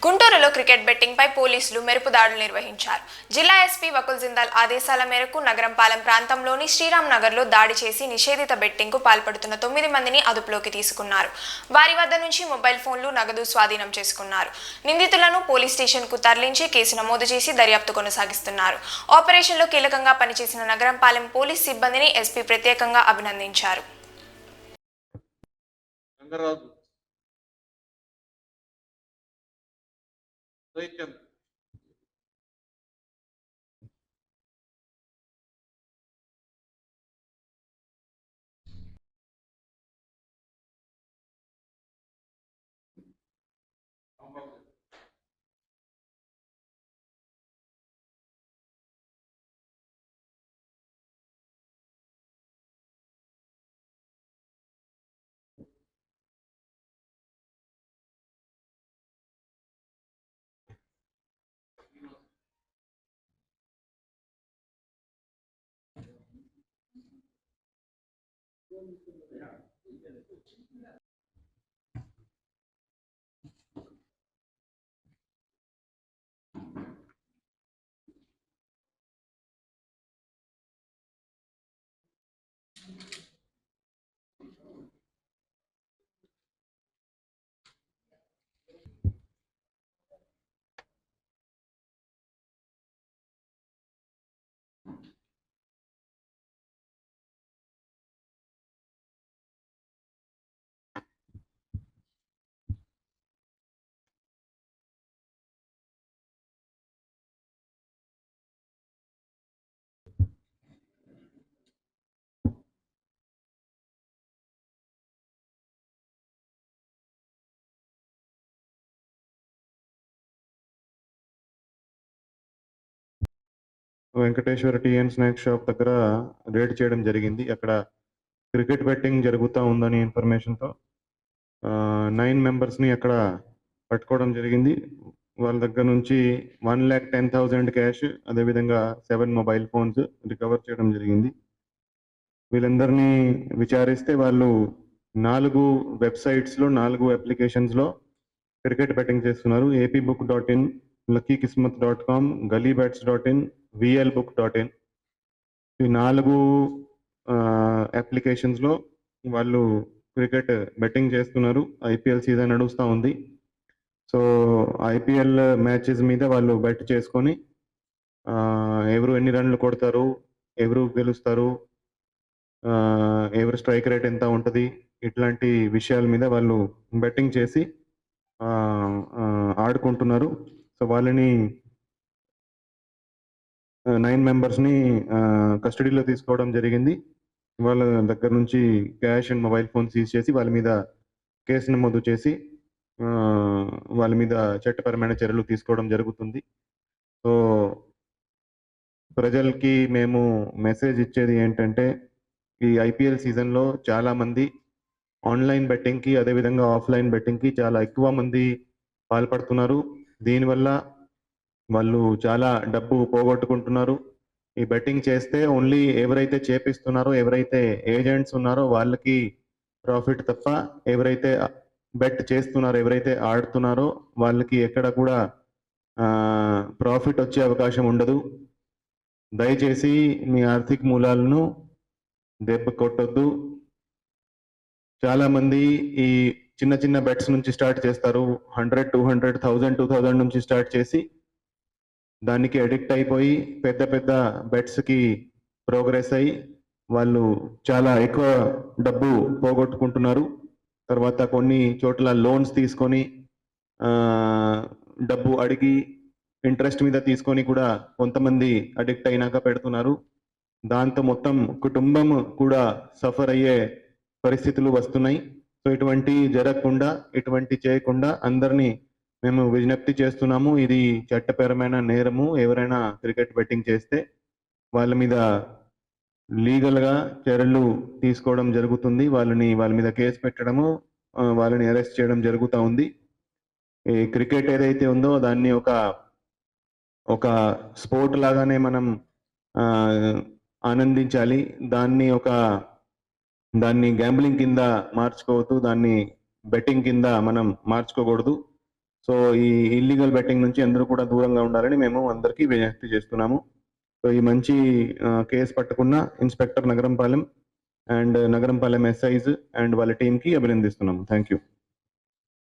గుంటూరులో cricket betting పై పోలీసులు మెరుపు దాడులు నిర్వహించారు. జిల్లా ఎస్పీ వకుల్ జిందాల్ ఆదేశాల మేరకు నగరంపాలెం ప్రాంతంలోని శ్రీరామ్ నగర్లో దాడి చేసి నిషేధిత బెట్టింగ్ కు పాల్పడుతున్న 9 మందిని అదుపులోకి తీసుకున్నారు. వారి వద్ద నుంచి మొబైల్ ఫోన్లు, నగదు స్వాధీనం చేసుకున్నారు. నిందితులను పోలీస్ స్టేషన్ కు తరలించి కేసు నమోదు చేసి దర్యాప్తు కొనసాగిస్తున్నారు. ఆపరేషన్లో కీలకంగా పనిచేసిన నగరంపాలెం పోలీస్ సిబ్బందిని ఎస్పీ ప్రత్యేకంగా అభినందించారు. Venkateswara tea and snacks shop దగ్గర రేడ్ చేయడం జరిగింది. అక్కడ క్రికెట్ బెట్టింగ్ జరుగుతూ ఉందని ఇన్ఫర్మేషన్తో 9 మెంబర్స్ని అక్కడ పట్టుకోవడం జరిగింది. వాళ్ళ దగ్గర నుంచి 1,10,000 క్యాష్, అదేవిధంగా 7 మొబైల్ ఫోన్స్ రికవర్ చేయడం జరిగింది. వీళ్ళందరినీ విచారిస్తే వాళ్ళు 4 వెబ్సైట్స్లో 4 అప్లికేషన్స్లో క్రికెట్ బెట్టింగ్ చేస్తున్నారు. apbook.in, luckykismat.com, gullybets.in, vlbook.in. ఈ 4 అప్లికేషన్స్లో వాళ్ళు క్రికెట్ బెట్టింగ్ చేస్తున్నారు. ఐపీఎల్ సీజన్ నడుస్తూ ఉంది. సో ఐపీఎల్ మ్యాచెస్ మీద వాళ్ళు బెట్ చేసుకొని ఎవరు ఎన్ని రన్లు కొడతారు, ఎవరు గెలుస్తారు, ఎవరు స్ట్రైక్ రేట్ ఎంత ఉంటుంది, ఇట్లాంటి విషయాల మీద వాళ్ళు బెట్టింగ్ చేసి ఆడుకుంటున్నారు. సో వాళ్ళని 9 మెంబర్స్ని కస్టడీలో తీసుకోవడం జరిగింది. వాళ్ళ దగ్గర నుంచి cash and mobile phone seize చేసి వాళ్ళ మీద కేసు నమోదు చేసి వాళ్ళ మీద చట్టపరమైన చర్యలు తీసుకోవడం జరుగుతుంది. సో ప్రజలకి మేము మెసేజ్ ఇచ్చేది ఏంటంటే, ఈ ఐపీఎల్ సీజన్లో చాలామంది ఆన్లైన్ బెట్టింగ్కి, అదేవిధంగా ఆఫ్లైన్ బెట్టింగ్కి చాలా ఎక్కువ మంది పాల్పడుతున్నారు. దీనివల్ల వాళ్ళు చాలా డబ్బు పోగొట్టుకుంటున్నారు. ఈ బెట్టింగ్ చేస్తే ఓన్లీ ఎవరైతే చేపిస్తున్నారో, ఎవరైతే ఏజెంట్స్ ఉన్నారో వాళ్ళకి ప్రాఫిట్ తప్ప, ఎవరైతే బెట్ చేస్తున్నారో, ఎవరైతే ఆడుతున్నారో వాళ్ళకి ఎక్కడ కూడా ప్రాఫిట్ వచ్చే అవకాశం ఉండదు. దయచేసి మీ ఆర్థిక మూలాలను దెబ్బ కొట్టొద్దు. చాలామంది ఈ చిన్న చిన్న బెట్స్ నుంచి స్టార్ట్ చేస్తారు. 100, 200, 1000, 2000 నుంచి స్టార్ట్ చేసి దానికి అడిక్ట్ అయిపోయి పెద్ద పెద్ద బెట్స్కి ప్రోగ్రెస్ అయ్యి వాళ్ళు చాలా ఎక్కువ డబ్బు పోగొట్టుకుంటున్నారు. తర్వాత కొన్ని చోట్ల లోన్స్ తీసుకొని డబ్బు అడిగి ఇంట్రెస్ట్ మీద తీసుకొని కూడా కొంతమంది అడిక్ట్ అయినాక పెడుతున్నారు. దాంతో మొత్తం కుటుంబం కూడా సఫర్ అయ్యే పరిస్థితులు వస్తున్నాయి. సో ఇటువంటి జరగకుండా, ఇటువంటి చేయకుండా అందరినీ మేము విజ్ఞప్తి చేస్తున్నాము. ఇది చట్టపరమైన నేరము. ఎవరైనా క్రికెట్ బెట్టింగ్ చేస్తే వాళ్ళ మీద లీగల్గా చర్యలు తీసుకోవడం జరుగుతుంది. వాళ్ళ మీద కేసు పెట్టడము, వాళ్ళని అరెస్ట్ చేయడం జరుగుతూ ఉంది. ఈ క్రికెట్ ఏదైతే ఉందో దాన్ని ఒక స్పోర్ట్ లాగానే మనం ఆనందించాలి. దాన్ని గ్యాంబ్లింగ్ కింద మార్చుకోవద్దు, దాన్ని బెట్టింగ్ కింద మనం మార్చుకోకూడదు. సో ఈ ఇల్లీగల్ బెట్టింగ్ నుంచి అందరూ కూడా దూరంగా ఉండాలని మేము అందరికీ విజ్ఞప్తి చేస్తున్నాము. సో ఈ మంచి కేసు పట్టుకున్న inspector Nagarampalem and Nagarampalem SIs and వాళ్ళ టీంకి అభినందిస్తున్నాము. Thank you.